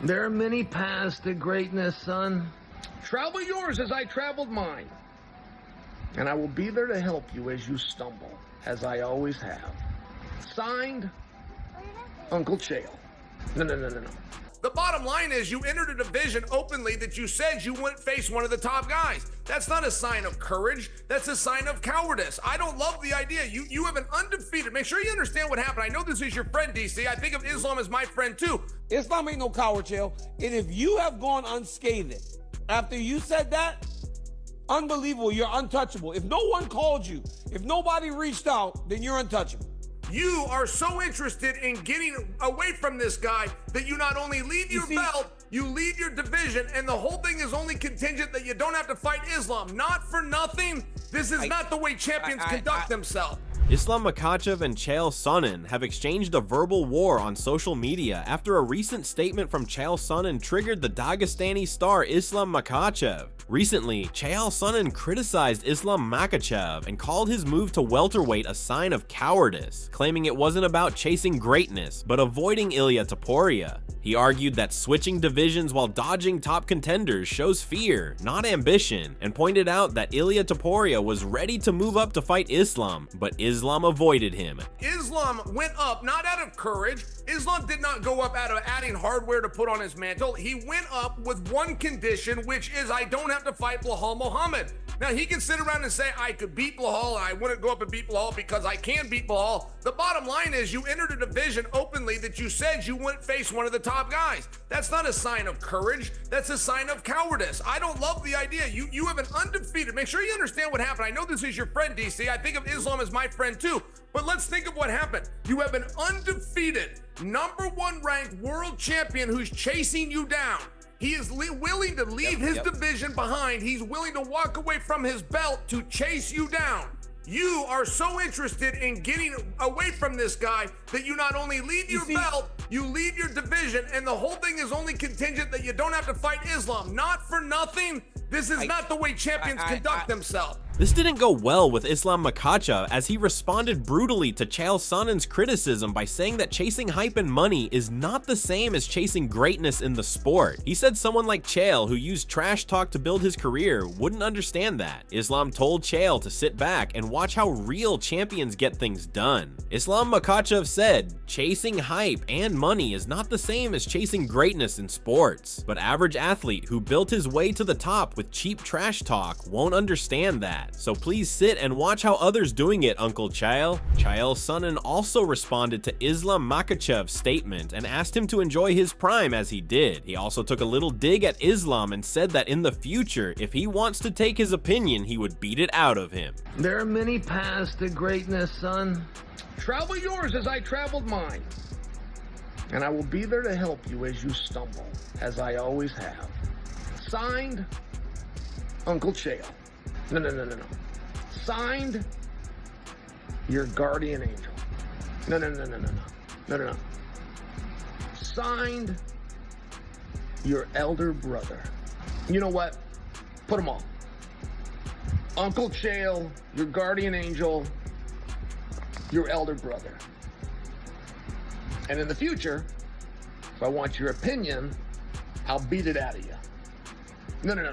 There are many paths to greatness, son. Travel yours as I traveled mine. And I will be there to help you as you stumble, as I always have. Signed, Uncle Chael. No. The bottom line is you entered a division openly that you said you wouldn't face one of the top guys. That's not a sign of courage. That's a sign of cowardice. I don't love the idea. You have an undefeated. Make sure you understand what happened. I know this is your friend, DC. I think of Islam as my friend too. Islam ain't no coward, Chael. And if you have gone unscathed after you said that, unbelievable. You're untouchable. If no one called you, if nobody reached out, then you're untouchable. You are so interested in getting away from this guy that you not only leave your belt, you leave your division, and the whole thing is only contingent that you don't have to fight Islam. Not for nothing. This is not the way champions conduct themselves. Islam Makhachev and Chael Sonnen have exchanged a verbal war on social media after a recent statement from Chael Sonnen triggered the Dagestani star Islam Makhachev. Recently, Chael Sonnen criticized Islam Makhachev and called his move to welterweight a sign of cowardice, claiming it wasn't about chasing greatness, but avoiding Ilia Topuria. He argued that switching divisions while dodging top contenders shows fear, not ambition, and pointed out that Ilia Topuria was ready to move up to fight Islam, but Islam avoided him. Islam went up not out of courage. Islam did not go up out of adding hardware to put on his mantle. He went up with one condition, which is I don't have to fight Belal Muhammad. Now, he can sit around and say, I could beat Belal, and I wouldn't go up and beat Belal because I can beat Belal. The bottom line is you entered a division openly that you said you wouldn't face one of the top guys. That's not a sign of courage. That's a sign of cowardice. I don't love the idea. You have an undefeated. Make sure you understand what happened. I know this is your friend, DC. I think of Islam as my friend too. But let's think of what happened. You have an undefeated, #1 ranked world champion who's chasing you down. He is willing to leave his division behind. He's willing to walk away from his belt to chase you down. You are so interested in getting away from this guy that you not only leave your belt, you leave your division, and the whole thing is only contingent that you don't have to fight Islam. Not for nothing. This is not the way champions conduct themselves. This didn't go well with Islam Makhachev as he responded brutally to Chael Sonnen's criticism by saying that chasing hype and money is not the same as chasing greatness in the sport. He said someone like Chael, who used trash talk to build his career, wouldn't understand that. Islam told Chael to sit back and watch how real champions get things done. Islam Makhachev said, chasing hype and money is not the same as chasing greatness in sports. But average athlete who built his way to the top with cheap trash talk won't understand that. So please sit and watch how others doing it, Uncle Chael. Chael Sonnen also responded to Islam Makhachev's statement and asked him to enjoy his prime as he did. He also took a little dig at Islam and said that in the future, if he wants to take his opinion, he would beat it out of him. There are many paths to greatness, son. Travel yours as I traveled mine. And I will be there to help you as you stumble, as I always have. Signed, Uncle Chael. No. Signed, your guardian angel. No. Signed, your elder brother. You know what? Put them all. Uncle Chael, your guardian angel, your elder brother. And in the future, if I want your opinion, I'll beat it out of you. No.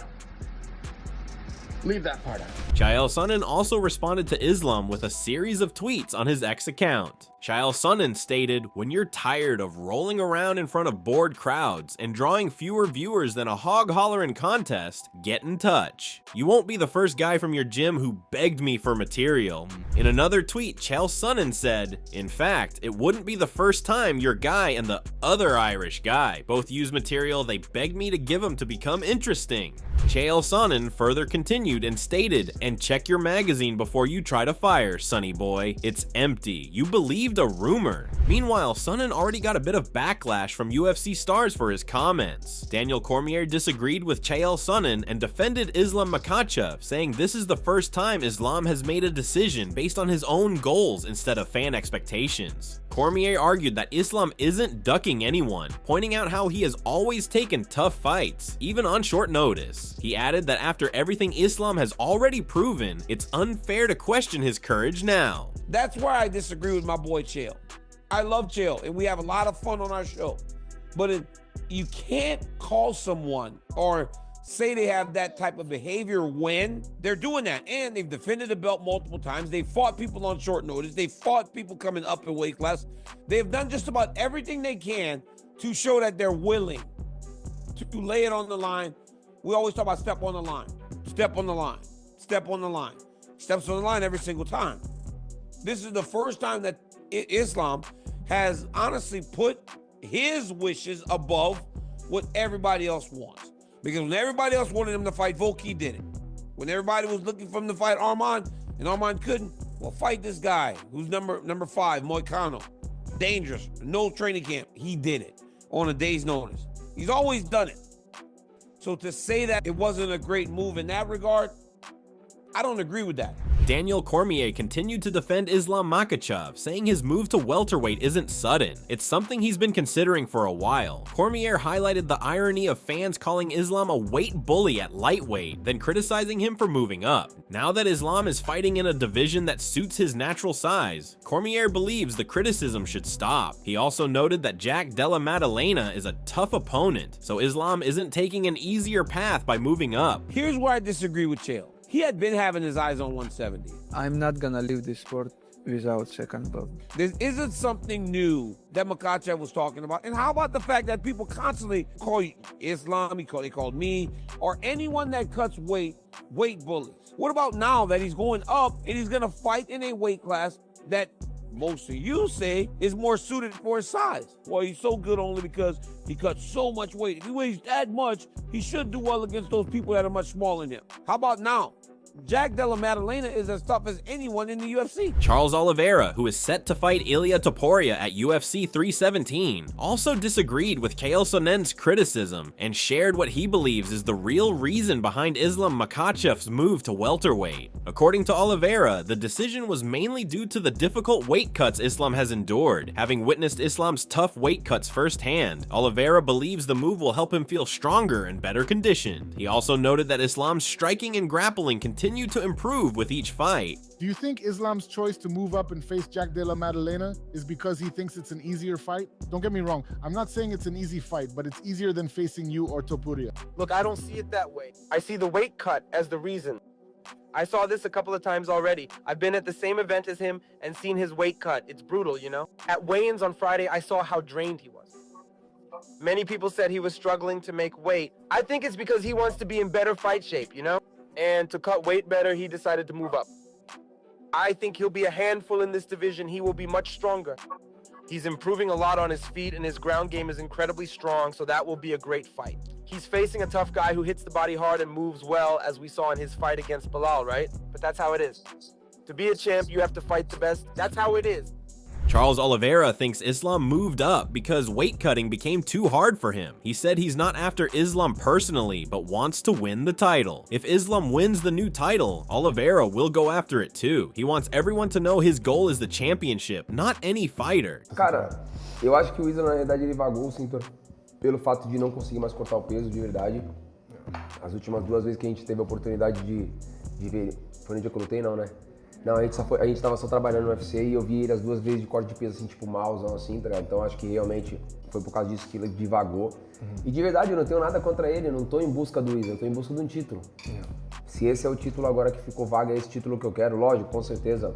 Leave that part out. Chael Sonnen also responded to Islam with a series of tweets on his X account. Chael Sonnen stated, when you're tired of rolling around in front of bored crowds and drawing fewer viewers than a hog hollering contest, get in touch. You won't be the first guy from your gym who begged me for material. In another tweet, Chael Sonnen said, in fact, it wouldn't be the first time your guy and the other Irish guy both used material they begged me to give them to become interesting. Chael Sonnen further continued and stated, and check your magazine before you try to fire, sonny boy. It's empty. You believed a rumor. Meanwhile, Sonnen already got a bit of backlash from UFC stars for his comments. Daniel Cormier disagreed with Chael Sonnen and defended Islam Makhachev, saying this is the first time Islam has made a decision based on his own goals instead of fan expectations. Cormier argued that Islam isn't ducking anyone, pointing out how he has always taken tough fights, even on short notice. He added that after everything Islam has already proven, it's unfair to question his courage now. That's where I disagree with my boy Chael. I love Chael, and we have a lot of fun on our show. But you can't call someone or say they have that type of behavior when they're doing that. And they've defended the belt multiple times. They've fought people on short notice. They've fought people coming up in weight class. They've done just about everything they can to show that they're willing to lay it on the line. We always talk about step on the line, step on the line, step on the line. Steps on the line every single time. This is the first time that Islam has honestly put his wishes above what everybody else wants. Because when everybody else wanted him to fight Volk, he did it. When everybody was looking for him to fight Arman, and Arman couldn't, well, fight this guy who's number 5, Moicano. Dangerous, no training camp. He did it on a day's notice. He's always done it. So to say that it wasn't a great move in that regard, I don't agree with that. Daniel Cormier continued to defend Islam Makhachev, saying his move to welterweight isn't sudden. It's something he's been considering for a while. Cormier highlighted the irony of fans calling Islam a weight bully at lightweight, then criticizing him for moving up. Now that Islam is fighting in a division that suits his natural size, Cormier believes the criticism should stop. He also noted that Jack Della Maddalena is a tough opponent, so Islam isn't taking an easier path by moving up. Here's where I disagree with Chael. He had been having his eyes on 170. I'm not gonna leave this sport without second thought. This isn't something new that Makhachev was talking about. And how about the fact that people constantly call Islam, they called me, or anyone that cuts weight bullies? What about now that he's going up and he's gonna fight in a weight class that most of you say is more suited for his size? Well, he's so good only because he cuts so much weight. If he weighs that much, he should do well against those people that are much smaller than him. How about now? Jack Della Maddalena is as tough as anyone in the UFC. Charles Oliveira, who is set to fight Ilia Topuria at UFC 317, also disagreed with Chael Sonnen's criticism and shared what he believes is the real reason behind Islam Makhachev's move to welterweight. According to Oliveira, the decision was mainly due to the difficult weight cuts Islam has endured. Having witnessed Islam's tough weight cuts firsthand, Oliveira believes the move will help him feel stronger and better conditioned. He also noted that Islam's striking and grappling continue to improve with each fight. Do you think Islam's choice to move up and face Jack Della Maddalena is because he thinks it's an easier fight? Don't get me wrong, I'm not saying it's an easy fight, but it's easier than facing you or Topuria. Look, I don't see it that way. I see the weight cut as the reason. I saw this a couple of times already. I've been at the same event as him and seen his weight cut. It's brutal, you know? At weigh-ins on Friday, I saw how drained he was. Many people said he was struggling to make weight. I think it's because he wants to be in better fight shape, you know? And to cut weight better, he decided to move up. I think he'll be a handful in this division. He will be much stronger. He's improving a lot on his feet, and his ground game is incredibly strong, so that will be a great fight. He's facing a tough guy who hits the body hard and moves well, as we saw in his fight against Bilal, right? But that's how it is. To be a champ, you have to fight the best. That's how it is. Charles Oliveira thinks Islam moved up because weight cutting became too hard for him. He said he's not after Islam personally, but wants to win the title. If Islam wins the new title, Oliveira will go after it too. He wants everyone to know his goal is the championship, not any fighter. Cara, eu acho que o Islam na realidade ele vagou o cinturão pelo fato de não conseguir mais cortar o peso de verdade. As últimas 2 vezes que a gente teve a oportunidade de ver, foi no dia que eu lutei não, né? Não, a gente tava só trabalhando no UFC e eu vi ele as 2 vezes de corte de peso assim, tipo malzão assim, tá ligado? Então acho que realmente foi por causa disso que ele divagou. E de verdade eu não tenho nada contra ele, eu não tô em busca do Islam, eu tô em busca de um título. Se esse é o título agora que ficou vaga, é esse título que eu quero, lógico, com certeza.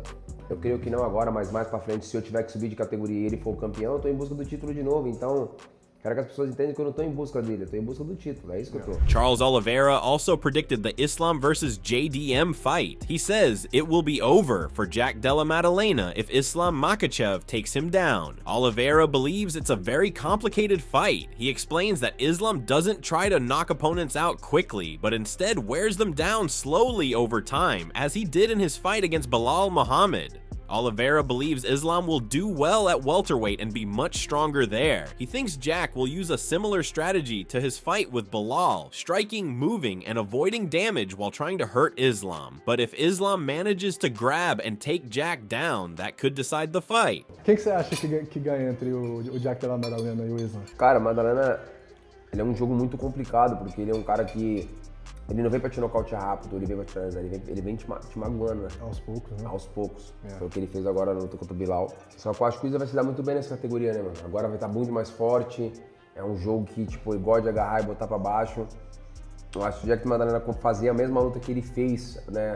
Eu creio que não agora, mas mais pra frente, se eu tiver que subir de categoria e ele for o campeão, eu tô em busca do título de novo, então... Quero que as pessoas entendam que eu não tô em busca dele, eu tô em busca do título, é isso que eu tô. Charles Oliveira also predicted the Islam versus JDM fight. He says it will be over for Jack Della Maddalena if Islam Makhachev takes him down. Oliveira believes it's a very complicated fight. He explains that Islam doesn't try to knock opponents out quickly, but instead wears them down slowly over time, as he did in his fight against Bilal Muhammad. Oliveira believes Islam will do well at welterweight and be much stronger there. He thinks Jack will use a similar strategy to his fight with Bilal, striking, moving, and avoiding damage while trying to hurt Islam. But if Islam manages to grab and take Jack down, that could decide the fight. Quem que você acha que ganha entre o Jack Della Maddalena e o Islam? Cara, Maddalena, ele é um jogo muito complicado, porque ele é um cara que... Ele não vem pra te nocautear rápido, ele vem pra te finalizar, ele vem te magoando, né? Aos poucos, né? Aos poucos. Foi o que ele fez agora na luta contra o Bilal. Só que eu acho que o Isla vai se dar muito bem nessa categoria, né, mano? Agora vai estar muito mais forte, É um jogo que, tipo, ele gosta de agarrar e botar pra baixo. Eu acho que o Jack Maddalena fazia a mesma luta que ele fez, né?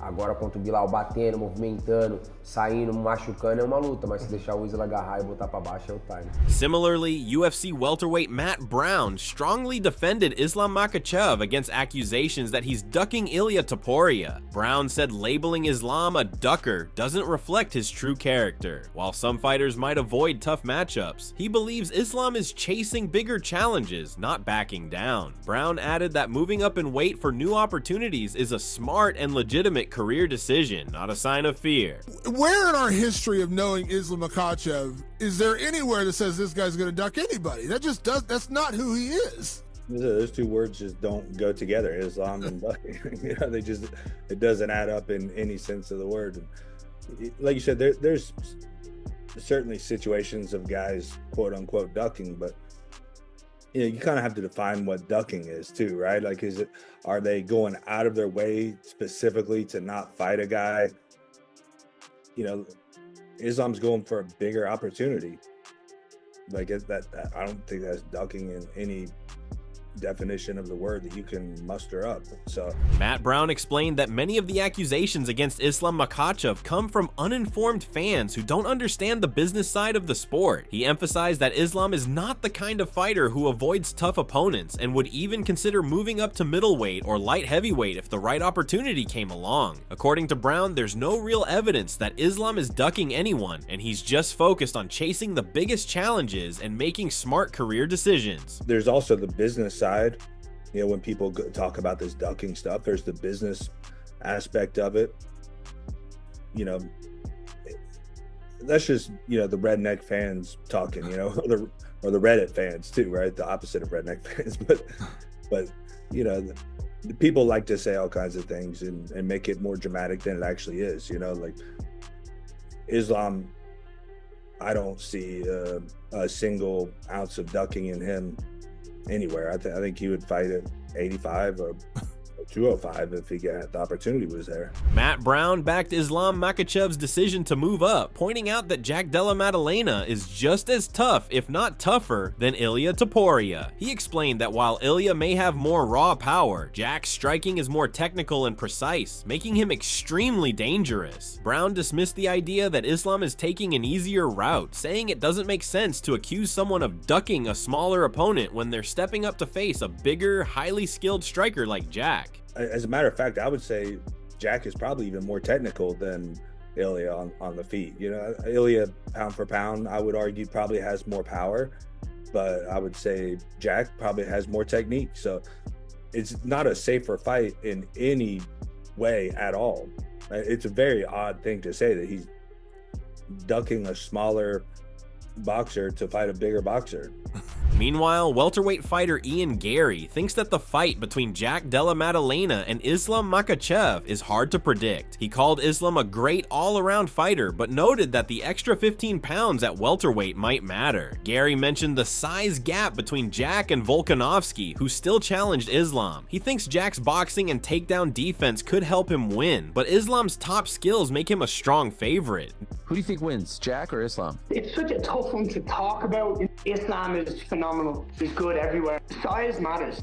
Agora contra o Bilal, batendo, movimentando, saindo, machucando, é uma luta, mas se deixar o Isla agarrar e botar pra baixo é o time. Similarly, UFC welterweight Matt Brown strongly defended Islam Makhachev against accusations that he's ducking Ilia Topuria. Brown said labeling Islam a ducker doesn't reflect his true character. While some fighters might avoid tough matchups, he believes Islam is chasing bigger challenges, not backing down. Brown added that moving up in weight for new opportunities is a smart and legitimate career decision, not a sign of fear. Where in our history of knowing Islam Makhachev is there anywhere that says this guy's going to duck anybody? That's not who he is. Those two words just don't go together, Islam and ducking. You know, it doesn't add up in any sense of the word. Like you said, there's certainly situations of guys quote unquote ducking, but you know, you kind of have to define what ducking is too, right? Like, are they going out of their way specifically to not fight a guy? You know, Islam's going for a bigger opportunity. Like that I don't think that's ducking in any definition of the word that you can muster up. So Matt Brown explained that many of the accusations against Islam Makhachev come from uninformed fans who don't understand the business side of the sport. He emphasized that Islam is not the kind of fighter who avoids tough opponents and would even consider moving up to middleweight or light heavyweight if the right opportunity came along. According to Brown, there's no real evidence that Islam is ducking anyone, and he's just focused on chasing the biggest challenges and making smart career decisions. There's also the business side. You know, when people talk about this ducking stuff, there's the business aspect of it. You know, that's just, you know, the redneck fans talking, you know, or the Reddit fans too, right? The opposite of redneck fans. But you know, the people like to say all kinds of things and make it more dramatic than it actually is. You know, like Islam, I don't see a single ounce of ducking in him anywhere. I think he would fight at 85 or 205 if the opportunity was there. Matt Brown backed Islam Makhachev's decision to move up, pointing out that Jack Della Maddalena is just as tough, if not tougher, than Ilia Topuria. He explained that while Ilia may have more raw power, Jack's striking is more technical and precise, making him extremely dangerous. Brown dismissed the idea that Islam is taking an easier route, saying it doesn't make sense to accuse someone of ducking a smaller opponent when they're stepping up to face a bigger, highly skilled striker like Jack. As a matter of fact, I would say Jack is probably even more technical than Ilia on the feet. You know, Ilia, pound for pound, I would argue probably has more power, but I would say Jack probably has more technique. So it's not a safer fight in any way at all. It's a very odd thing to say that he's ducking a smaller boxer to fight a bigger boxer. Meanwhile, welterweight fighter Ian Gary thinks that the fight between Jack Della Maddalena and Islam Makhachev is hard to predict. He called Islam a great all-around fighter, but noted that the extra 15 pounds at welterweight might matter. Gary mentioned the size gap between Jack and Volkanovski, who still challenged Islam. He thinks Jack's boxing and takedown defense could help him win, but Islam's top skills make him a strong favorite. Who do you think wins, Jack or Islam? It's such a tough one to talk about. Islam is phenomenal. He's good everywhere. Size matters.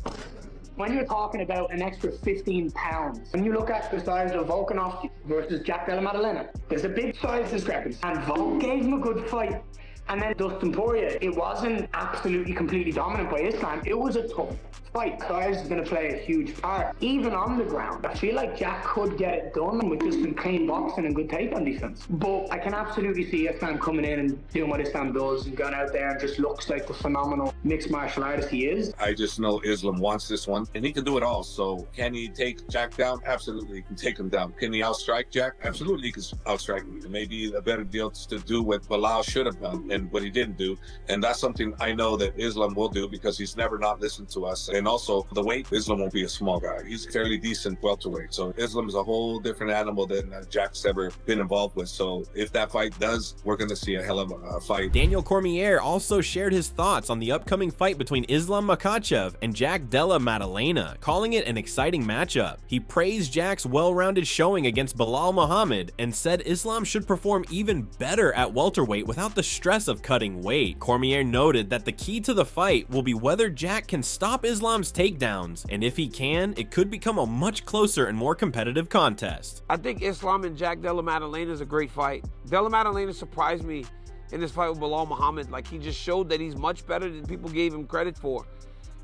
When you're talking about an extra 15 pounds, when you look at the size of Volkanovski versus Jack Della Maddalena, there's a big size discrepancy. And Volk gave him a good fight. And then Dustin Poirier, it wasn't absolutely completely dominant by Islam. It was a tough fight. Size is going to play a huge part. Even on the ground, I feel like Jack could get it done with just some clean boxing and good takedown defense. But I can absolutely see Islam coming in and doing what Islam does and going out there and just looks like the phenomenal mixed martial artist he is. I just know Islam wants this one, and he can do it all. So can he take Jack down? Absolutely, he can take him down. Can he outstrike Jack? Absolutely, he can outstrike him. Maybe a better deal to do what Bilal should have done and what he didn't do. And that's something I know that Islam will do because he's never not listened to us. And also the weight, Islam won't be a small guy. He's a fairly decent welterweight. So Islam is a whole different animal than Jack's ever been involved with. So if that fight does, we're going to see a hell of a fight. Daniel Cormier also shared his thoughts on the upcoming fight between Islam Makhachev and Jack Della Maddalena, calling it an exciting matchup. He praised Jack's well-rounded showing against Bilal Muhammad and said Islam should perform even better at welterweight without the stress of cutting weight. Cormier noted that the key to the fight will be whether Jack can stop Islam's takedowns, and if he can, it could become a much closer and more competitive contest. I think Islam and Jack Della Maddalena is a great fight. Della Maddalena surprised me in this fight with Bilal Muhammad. Like, he just showed that he's much better than people gave him credit for.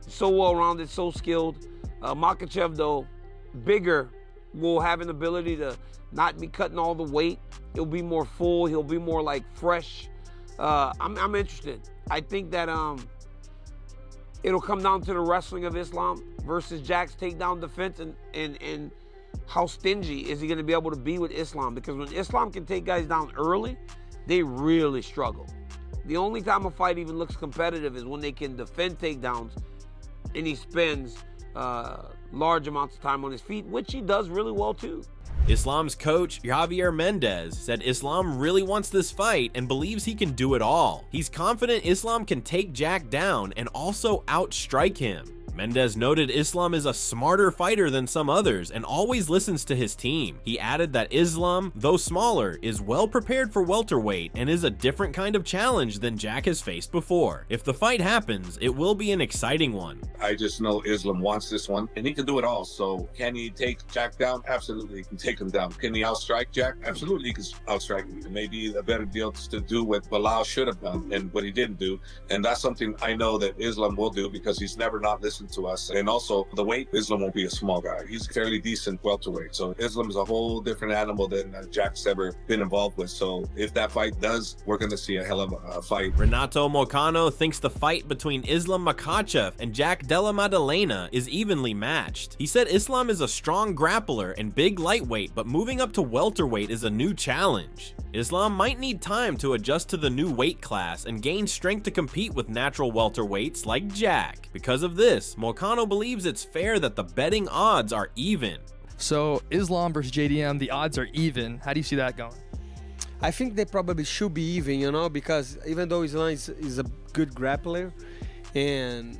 So well-rounded, so skilled. Makhachev, though, bigger, will have an ability to not be cutting all the weight. He'll be more full. He'll be more like fresh. I'm interested. I think that it'll come down to the wrestling of Islam versus Jack's takedown defense, and how stingy is he going to be able to be with Islam? Because when Islam can take guys down early, they really struggle. The only time a fight even looks competitive is when they can defend takedowns and he spends large amounts of time on his feet, which he does really well too. Islam's coach, Javier Mendez, said Islam really wants this fight and believes he can do it all. He's confident Islam can take Jack down and also outstrike him. Mendez noted Islam is a smarter fighter than some others and always listens to his team. He added that Islam, though smaller, is well prepared for welterweight and is a different kind of challenge than Jack has faced before. If the fight happens, it will be an exciting one. I just know Islam wants this one, and he can do it all. So can he take Jack down? Absolutely, he can take him down. Can he outstrike Jack? Absolutely, he can outstrike him. Maybe a better deal to do what Bilal should have done and what he didn't do. And that's something I know that Islam will do because he's never not listened to us. And also the weight, Islam won't be a small guy. He's fairly decent welterweight. So Islam is a whole different animal than Jack's ever been involved with. So if that fight does, we're going to see a hell of a fight. Renato Moicano thinks the fight between Islam Makhachev and Jack Della Maddalena is evenly matched. He said Islam is a strong grappler and big lightweight, but moving up to welterweight is a new challenge. Islam might need time to adjust to the new weight class and gain strength to compete with natural welterweights like Jack. Because of this, Moicano believes it's fair that the betting odds are even. So Islam versus JDM, the odds are even. How do you see that going? I think they probably should be even, you know, because even though Islam is a good grappler and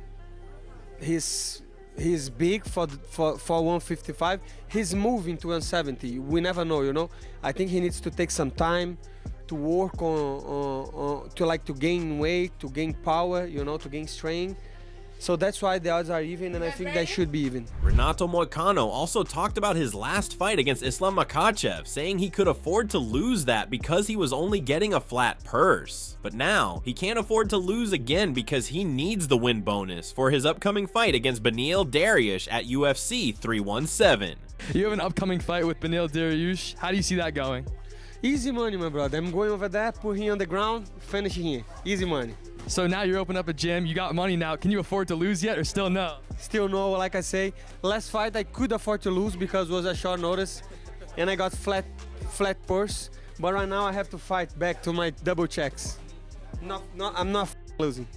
he's big for 155, he's moving to 170. We never know, you know. I think he needs to take some time to work on to gain weight, to gain power, you know, to gain strength. So that's why the odds are even, and I think they should be even. Renato Moicano also talked about his last fight against Islam Makhachev, saying he could afford to lose that because he was only getting a flat purse. But now, he can't afford to lose again because he needs the win bonus for his upcoming fight against Beneil Dariush at UFC 317. You have an upcoming fight with Beneil Dariush. How do you see that going? Easy money, my brother. I'm going over there, put him on the ground, finish him. Easy money. So now you're opening up a gym, you got money now. Can you afford to lose yet or still no? Still no, like I say. Last fight I could afford to lose because it was a short notice and I got flat purse. But right now I have to fight back to my double checks. I'm not losing.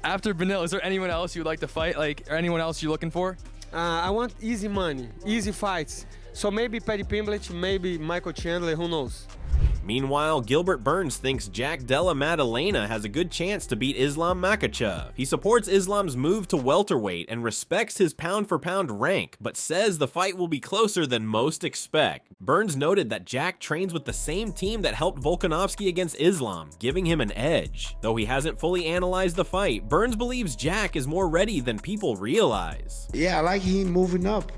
After Beneil, is there anyone else you would like to fight, or anyone else you're looking for? I want easy money, easy fights. So maybe Paddy Pimblett, maybe Michael Chandler, who knows? Meanwhile, Gilbert Burns thinks Jack Della Maddalena has a good chance to beat Islam Makhachev. He supports Islam's move to welterweight and respects his pound-for-pound rank, but says the fight will be closer than most expect. Burns noted that Jack trains with the same team that helped Volkanovski against Islam, giving him an edge. Though he hasn't fully analyzed the fight, Burns believes Jack is more ready than people realize. Yeah, I like him moving up.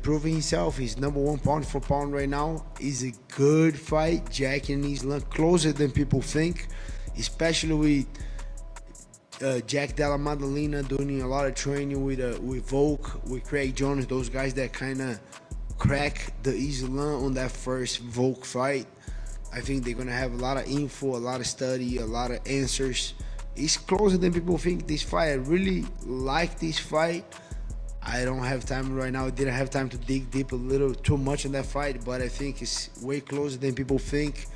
Proving himself. He's #1 pound for pound right now. It's a good fight. Jack and Islam closer than people think, especially with Jack Della Maddalena doing a lot of training with Volk, with Craig Jones, those guys that kind of crack the Islam on that first Volk fight. I think they're gonna have a lot of info, a lot of study, a lot of answers. It's closer than people think, this fight. I really like this fight. I don't have time right now. I didn't have time to dig deep a little too much in that fight, but I think it's way closer than people think.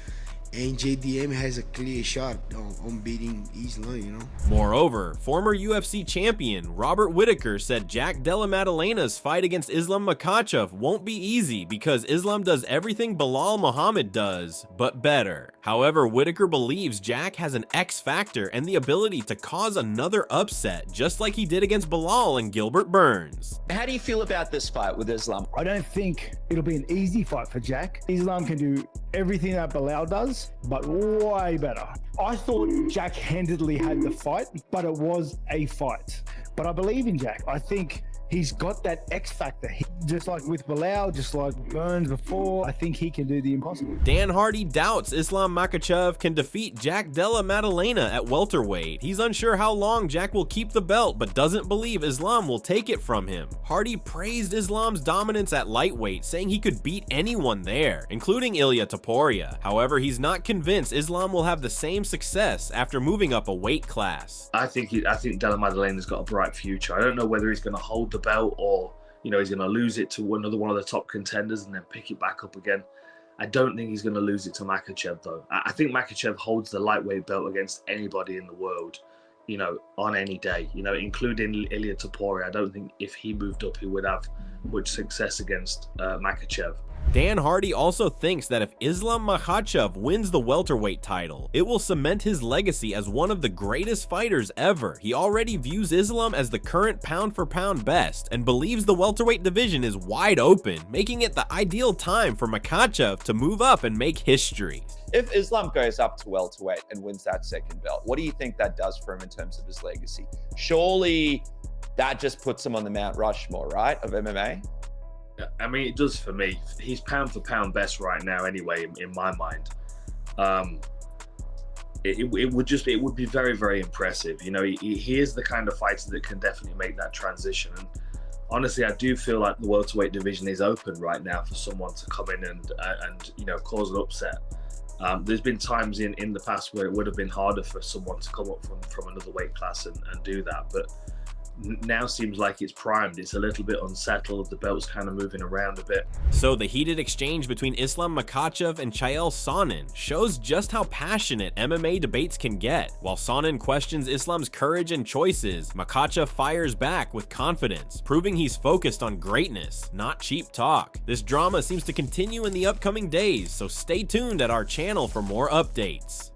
And JDM has a clear shot on beating Islam, you know. Moreover, former UFC champion Robert Whittaker said Jack Della Maddalena's fight against Islam Makhachev won't be easy because Islam does everything Bilal Muhammad does, but better. However, Whitaker believes Jack has an X factor and the ability to cause another upset, just like he did against Bilal and Gilbert Burns. How do you feel about this fight with Islam? I don't think it'll be an easy fight for Jack. Islam can do everything that Bilal does, but way better. I thought Jack handedly had the fight, but it was a fight. But I believe in Jack. I think he's got that X factor. Just like with Bilal, just like Burns before, I think he can do the impossible. Dan Hardy doubts Islam Makhachev can defeat Jack Della Maddalena at welterweight. He's unsure how long Jack will keep the belt, but doesn't believe Islam will take it from him. Hardy praised Islam's dominance at lightweight, saying he could beat anyone there, including Ilia Topuria. However, he's not convinced Islam will have the same success after moving up a weight class. I think Della Maddalena's got a bright future. I don't know whether he's going to hold the belt or, you know, he's going to lose it to another one of the top contenders and then pick it back up again. I don't think he's going to lose it to Makhachev, though. I think Makhachev holds the lightweight belt against anybody in the world, you know, on any day, you know, including Ilia Topuria. I don't think if he moved up, he would have much success against Makhachev. Dan Hardy also thinks that if Islam Makhachev wins the welterweight title, it will cement his legacy as one of the greatest fighters ever. He already views Islam as the current pound-for-pound best and believes the welterweight division is wide open, making it the ideal time for Makhachev to move up and make history. If Islam goes up to welterweight and wins that second belt, what do you think that does for him in terms of his legacy? Surely that just puts him on the Mount Rushmore, right, of MMA? I mean, it does for me. He's pound for pound best right now anyway, in my mind. It would be very, very impressive. You know, he is the kind of fighter that can definitely make that transition. And honestly, I do feel like the welterweight division is open right now for someone to come in and you know, cause an upset. There's been times in the past where it would have been harder for someone to come up from another weight class and do that, but now seems like it's primed. It's a little bit unsettled. The belt's kind of moving around a bit. So the heated exchange between Islam Makhachev and Chael Sonnen shows just how passionate MMA debates can get. While Sonnen questions Islam's courage and choices, Makhachev fires back with confidence, proving he's focused on greatness, not cheap talk. This drama seems to continue in the upcoming days, so stay tuned at our channel for more updates.